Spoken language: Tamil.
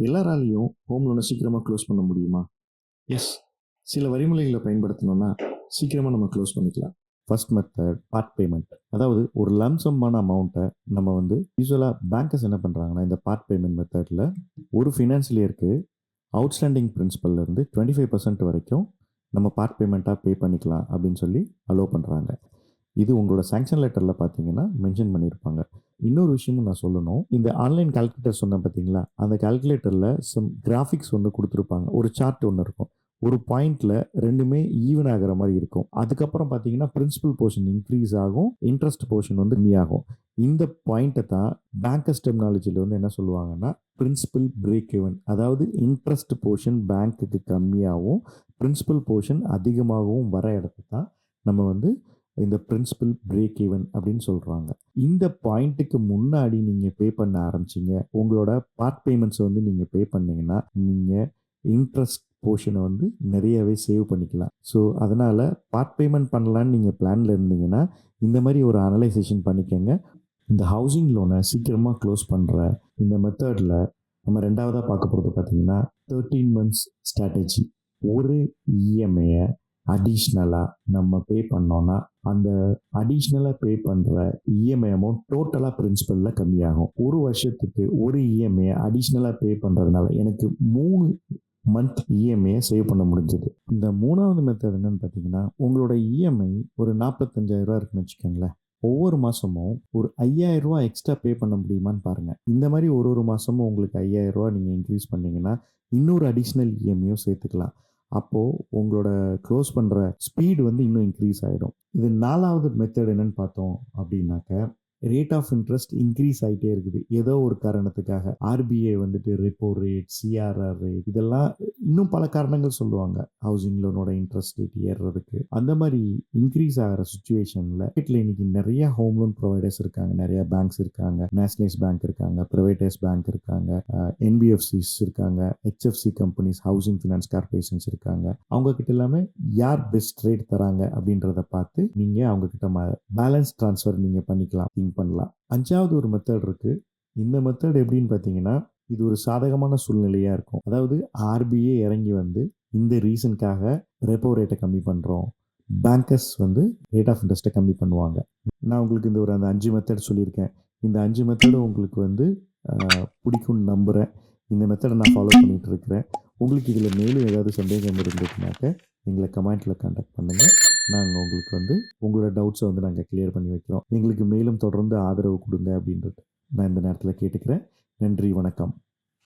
எல்லாராலையும் ஹோம் லோனை சீக்கிரமாக க்ளோஸ் பண்ண முடியுமா? எஸ். சில வழிமுறைகளை பயன்படுத்தணும்னா சீக்கிரமாக நம்ம க்ளோஸ் பண்ணிக்கலாம். First method part payment. அதாவது ஒரு லம்சமான அமௌண்ட்டை நம்ம யூஸ்வலாக பேங்கர்ஸ் என்ன பண்ணுறாங்கன்னா, இந்த பார்ட் பேமெண்ட் மெத்தடில் ஒரு ஃபினான்ஷியல் இயருக்கு அவுட்ஸ்டாண்டிங் பிரின்சிபல்லேருந்து 25% வரைக்கும் நம்ம பார்ட் பேமெண்ட்டாக பே பண்ணிக்கலாம் அப்படின்னு சொல்லி அலோவ் பண்ணுறாங்க. இது உங்களோட சாங்ஷன் லெட்டரில் பார்த்தீங்கன்னா மென்ஷன் பண்ணியிருப்பாங்க. இன்னொரு விஷயமும் நான் சொல்லணும். இந்த ஆன்லைன் கால்குலேட்டர் சொன்னேன் பார்த்தீங்களா, அந்த கால்குலேட்டரில் சம் கிராஃபிக்ஸ் கொடுத்துருப்பாங்க. ஒரு சார்ட் ஒன்று இருக்கும். ஒரு பாயிண்ட்ல ரெண்டுமே ஈவன் ஆகிற மாதிரி இருக்கும். அதுக்கப்புறம் பார்த்தீங்கன்னா பிரின்சிபல் போர்ஷன் இன்க்ரீஸ் ஆகும், இன்ட்ரெஸ்ட் போர்ஷன் கம்மியாகும். இந்த பாயிண்ட்டை தான் பேங்கர்ஸ் டெர்மினாலஜியில் என்ன சொல்லுவாங்கன்னா, பிரின்சிபல் பிரேக் ஈவன். அதாவது இன்ட்ரெஸ்ட் போர்ஷன் பேங்க்குக்கு கம்மியாகவும் பிரின்சிபல் போர்ஷன் அதிகமாகவும் வர இடத்த தான் நம்ம இந்த பிரின்சிபல் பிரேக் ஈவன் அப்படின்னு சொல்கிறாங்க. இந்த பாயிண்ட்டுக்கு முன்னாடி நீங்கள் பே பண்ண ஆரம்பிச்சிங்க, உங்களோட பார்ட் பேமெண்ட்ஸ் நீங்கள் பே பண்ணீங்கன்னா நீங்கள் இன்ட்ரெஸ்ட் போர்ஷனை நிறையவே சேவ் பண்ணிக்கலாம். ஸோ அதனால் பார்ட் பேமெண்ட் பண்ணலான்னு நீங்கள் பிளானில் இருந்தீங்கன்னா இந்த மாதிரி ஒரு அனலைசேஷன் பண்ணிக்கோங்க. இந்த ஹவுசிங் லோனை சீக்கிரமாக க்ளோஸ் பண்ணுற இந்த மெத்தடில் நம்ம ரெண்டாவதாக பார்க்க போகிறது பார்த்தீங்கன்னா 13 months ஸ்ட்ராட்டஜி. ஒரு இஎம்ஐயை அடிஷ்னலாக நம்ம பே பண்ணோன்னா அந்த அடிஷ்னலாக பே பண்ணுற இஎம்ஐ அமௌண்ட் டோட்டலாக பிரின்சிபலில் கம்மியாகும். ஒரு வருஷத்துக்கு ஒரு இஎம்ஐயை அடிஷ்னலாக பே பண்ணுறதுனால எனக்கு 3 month இஎம்ஐயை சேவ் பண்ண முடிஞ்சது. இந்த மூணாவது மெத்தட் என்னன்னு பார்த்தீங்கன்னா, உங்களோட இஎம்ஐ ஒரு 45,000 இருக்குன்னு வச்சுக்கோங்களேன். ஒவ்வொரு மாதமும் ஒரு 5,000 எக்ஸ்ட்ரா பே பண்ண முடியுமான்னு பாருங்கள். இந்த மாதிரி ஒரு மாதமும் உங்களுக்கு 5,000 நீங்கள் இன்க்ரீஸ் பண்ணிங்கன்னா இன்னொரு அடிஷ்னல் இஎம்ஐயும் சேர்த்துக்கலாம். அப்போது உங்களோட க்ளோஸ் பண்ணுற ஸ்பீடு இன்னும் இன்க்ரீஸ் ஆகிடும். இது நாலாவது மெத்தட் என்னன்னு பார்த்தோம் அப்படின்னாக்க, ரேட் ஆஃப் இன்ட்ரெஸ்ட் இன்க்ரீஸ் ஆகிட்டே இருக்குது. ஏதோ ஒரு காரணத்துக்காக RBI repo rate, CRR rate, இதெல்லாம் இன்னும் பல காரணங்கள் சொல்லுவாங்க ஹவுசிங் லோனோட இன்ட்ரெஸ்ட் ரேட் ஏறுறதுக்கு. அந்த மாதிரி இன்க்ரீஸ் ஆகிற சுச்சுவேஷனில் இன்னைக்கு நிறைய ஹோம் லோன் ப்ரொவைடர்ஸ் இருக்காங்க, நிறைய பேங்க்ஸ் இருக்காங்க. நேஷனலைஸ் பேங்க் இருக்காங்க, பிரைவேட்டைஸ் பேங்க் இருக்காங்க, என்பிஎஃப்சிஸ் இருக்காங்க, HFC companies, housing finance corporations இருக்காங்க. அவங்க கிட்ட எல்லாமே யார் பெஸ்ட் ரேட் தராங்க அப்படின்றத பார்த்து நீங்கள் அவங்க கிட்ட பேலன்ஸ் ட்ரான்ஸ்ஃபர் நீங்கள் பண்ணிக்கலாம், பண்ணலாம். அஞ்சாவது ஒரு மெத்தட் இருக்கு. இந்த மெத்தட் எப்படின்னு பார்த்தீங்கன்னா, இது ஒரு சாதகமான சூழ்நிலையா இருக்கும். அதாவது ஆர்பிஐ இறங்கி இந்த ரீசனுக்காக ரெப்போ ரேட்டை கம்மி பண்ணுறோம், பேங்கர்ஸ் ரேட் ஆஃப் இன்ட்ரெஸ்ட்டை கம்மி பண்ணுவாங்க. நான் உங்களுக்கு அந்த 5 மெத்தட் சொல்லியிருக்கேன். இந்த 5 மெத்தடும் உங்களுக்கு பிடிக்கும்னு நம்புகிறேன். இந்த மெத்தடை நான் ஃபாலோ பண்ணிகிட்டு இருக்கிறேன். உங்களுக்கு இதில் மேலும் ஏதாவது சந்தேகம் இருந்துச்சுனாக்க எங்களை கமெண்ட்டில் கான்டாக்ட் பண்ணுங்கள். நாங்கள் உங்களுக்கு உங்களோட டவுட்ஸை நாங்கள் கிளியர் பண்ணி வைக்கிறோம். எங்களுக்கு மேலும் தொடர்ந்து ஆதரவு கொடுங்க அப்படின்றது நான் இந்த நேரத்தில் கேட்டுக்கிறேன். நன்றி, வணக்கம்.